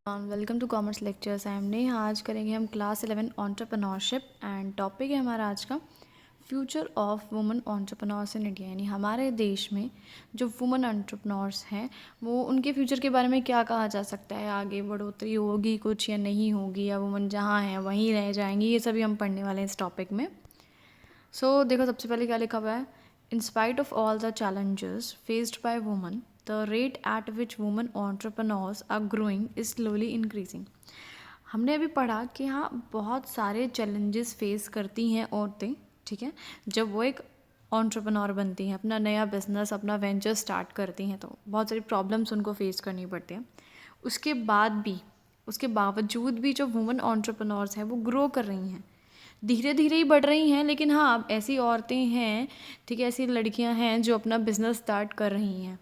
Welcome to commerce lectures. I am Neha. आज करेंगे हम क्लास 11 एंटरप्रेन्योरशिप एंड टॉपिक है हमारा आज का future of women entrepreneurs in India. यानी हमारे देश में जो वुमेन एंटरप्रेन्योर्स हैं वो उनके फ्यूचर के बारे में क्या कहा जा सकता है, आगे बढ़ोतरी होगी कुछ या नहीं होगी, या वुमेन जहाँ हैं वहीं रह जाएंगी, ये सभी हम पढ़ने वाले हैं इस टॉपिक में। देखो सबसे पहले क्या लिखा हुआ है, in spite of all the challenges faced by women the rate at which women entrepreneurs are growing is slowly increasing. हमने अभी पढ़ा कि हाँ बहुत सारे चैलेंजेस फेस करती हैं औरतें, ठीक है, जब वो एक एंटरप्रेन्योर बनती हैं, अपना नया बिजनेस अपना वेंचर स्टार्ट करती हैं तो बहुत सारी प्रॉब्लम्स उनको फेस करनी पड़ती हैं। उसके बावजूद भी जो वुमेन एंटरप्रेन्योर्स हैं वो ग्रो कर रही हैं, धीरे धीरे ही बढ़ रही हैं, लेकिन हाँ ऐसी औरतें हैं, ठीक है, ऐसी लड़कियां हैं जो अपना बिजनेस स्टार्ट कर रही हैं।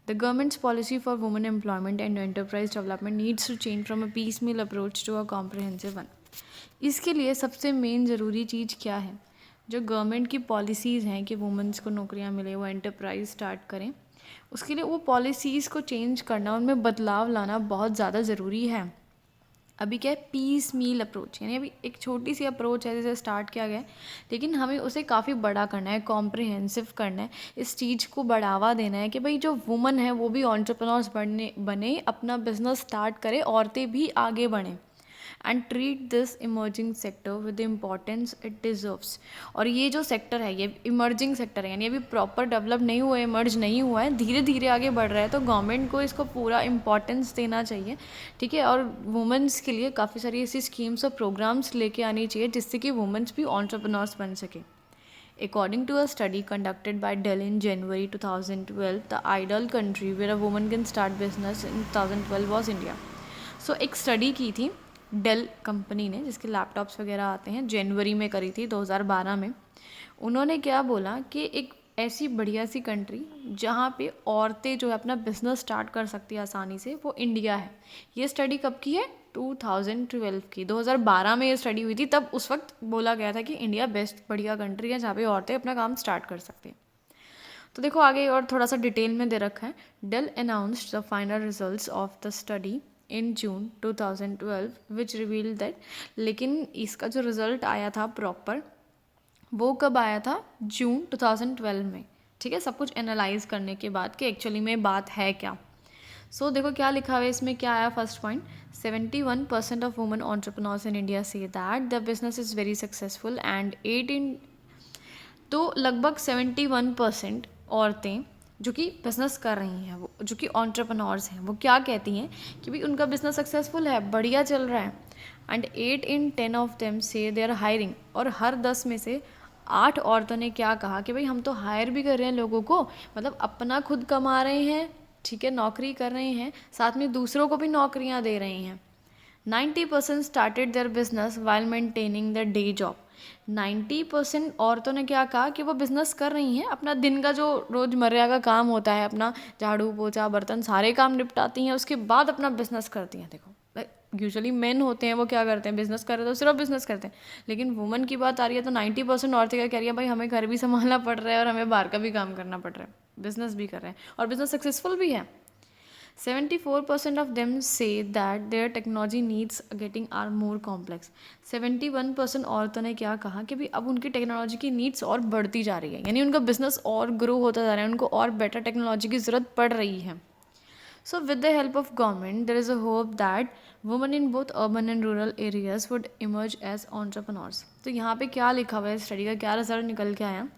The government's policy for women employment and enterprise development needs to change from a piecemeal approach to a comprehensive one. इसके लिए सबसे मेन ज़रूरी चीज़ क्या है, जो गवर्नमेंट की पॉलिसीज़ हैं कि वुमेन्स को नौकरियाँ मिले, वो एंटरप्राइज स्टार्ट करें, उसके लिए वो पॉलिसीज़ को चेंज करना, उनमें बदलाव लाना बहुत ज़्यादा ज़रूरी है। अभी क्या है, पीस मील अप्रोच, यानी अभी एक छोटी सी अप्रोच है जिसे स्टार्ट किया गया है, लेकिन हमें उसे काफ़ी बड़ा करना है, कॉम्प्रिहेंसिव करना है, इस चीज़ को बढ़ावा देना है कि भाई जो वुमन है वो भी एंटरप्रेन्योर्स बने, अपना बिजनेस स्टार्ट करे, औरतें भी आगे बढ़ें and treat this emerging sector with the importance it deserves. और ये जो सेक्टर है ये इमर्जिंग सेक्टर है, यानी अभी प्रॉपर डेवलप नहीं हुआ है, इमर्ज नहीं हुआ है, धीरे धीरे आगे बढ़ रहा है, तो गवर्नमेंट को इसको पूरा इम्पॉर्टेंस देना चाहिए, ठीक है। और वुमेंस के लिए काफ़ी सारी ऐसी स्कीम्स और प्रोग्राम्स लेके आनी चाहिए जिससे कि वुमेंस भी एंटरप्रेन्योर्स बन सके। According to a study conducted by Dell in January 2012, the ideal country where a woman can start business in 2012 was India. एक स्टडी की थी डेल कंपनी ने, जिसके लैपटॉप्स वगैरह आते हैं, जनवरी में करी थी 2012 में। उन्होंने क्या बोला कि एक ऐसी बढ़िया सी कंट्री जहाँ पे औरतें जो है अपना बिजनेस स्टार्ट कर सकती है आसानी से, वो इंडिया है। ये स्टडी कब की है, 2012 की, 2012 में ये स्टडी हुई थी। तब उस वक्त बोला गया था कि इंडिया बेस्ट बढ़िया कंट्री है जहाँ पे औरतें अपना काम स्टार्ट कर सकती हैं। तो देखो आगे और थोड़ा सा डिटेल में दे रखा है। Dell announced the final results of the study in June 2012 which reveal that, लेकिन इसका जो रिज़ल्ट आया था प्रॉपर वो कब आया था, जून 2012 में, ठीक है, सब कुछ एनालाइज करने के बाद कि एक्चुअली में बात है क्या। देखो क्या लिखा हुआ है इसमें, क्या आया first point, 71% of women entrepreneurs in India say that the business is very successful and 18, तो लगभग 71% औरतें जो कि बिज़नेस कर रही हैं, वो जो कि एंटरप्रेन्योर्स हैं, वो क्या कहती हैं कि भाई उनका बिज़नेस सक्सेसफुल है, बढ़िया चल रहा है। एंड 8 in 10 ऑफ देम से दे आर हायरिंग, और हर 10 में से 8 औरतों ने क्या कहा कि भाई हम तो हायर भी कर रहे हैं लोगों को, मतलब अपना खुद कमा रहे हैं, ठीक है, नौकरी कर रहे हैं, साथ में दूसरों को भी नौकरियां दे रहे हैं। 90% started their business while maintaining the day job. 90% औरतों ने क्या कहा कि वो बिज़नेस कर रही हैं, अपना दिन का जो रोज़मर्रा का काम होता है, अपना झाड़ू पोछा बर्तन सारे काम निपटाती हैं, उसके बाद अपना बिज़नेस करती हैं। देखो यूजुअली मेन होते हैं वो क्या करते हैं, बिज़नेस कर रहे तो सिर्फ बिज़नेस करते हैं, लेकिन वुमन की बात आ रही है तो 90% औरतें क्या कह रही है, भाई हमें घर भी संभालना पड़ रहा है और हमें बाहर का भी काम करना पड़ रहा है, बिज़नेस भी कर रहे हैं और बिज़नेस सक्सेसफुल भी है। 74% of them say that their technology needs getting are more complex. 71% औरतों ने क्या कहा कि भाई अब उनकी टेक्नोलॉजी की नीड्स और बढ़ती जा रही है, यानी उनका बिजनेस और ग्रो होता जा रहा है, उनको और बेटर टेक्नोलॉजी की ज़रूरत पड़ रही है। With the help of government, there is a hope that women in both urban and rural areas would emerge as entrepreneurs. तो यहाँ पे क्या लिखा हुआ है, स्टडी का क्या रिजल्ट निकल के आया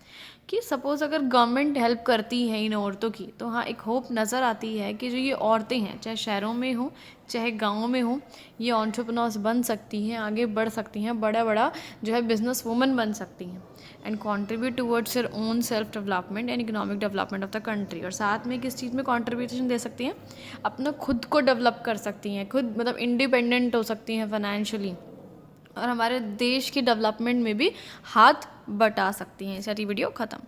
कि सपोज़ अगर गवर्नमेंट हेल्प करती है इन औरतों की, तो हाँ एक होप नज़र आती है कि जो ये औरतें हैं, चाहे शहरों में हो चाहे गाँव में हो, ये एंटरप्रेन्योर्स बन सकती हैं, आगे बढ़ सकती हैं, बड़ा बड़ा जो है बिजनेस वुमन बन सकती हैं and contribute towards their own self development and economic development of the country. और साथ में किस चीज़ में कॉन्ट्रीब्यूशन दे सकती हैं, अपना खुद को डेवलप कर सकती हैं, खुद मतलब इंडिपेंडेंट हो सकती हैं फाइनेंशियली, और हमारे देश की डेवलपमेंट में भी हाथ बटा सकती हैं। सारी वीडियो ख़त्म।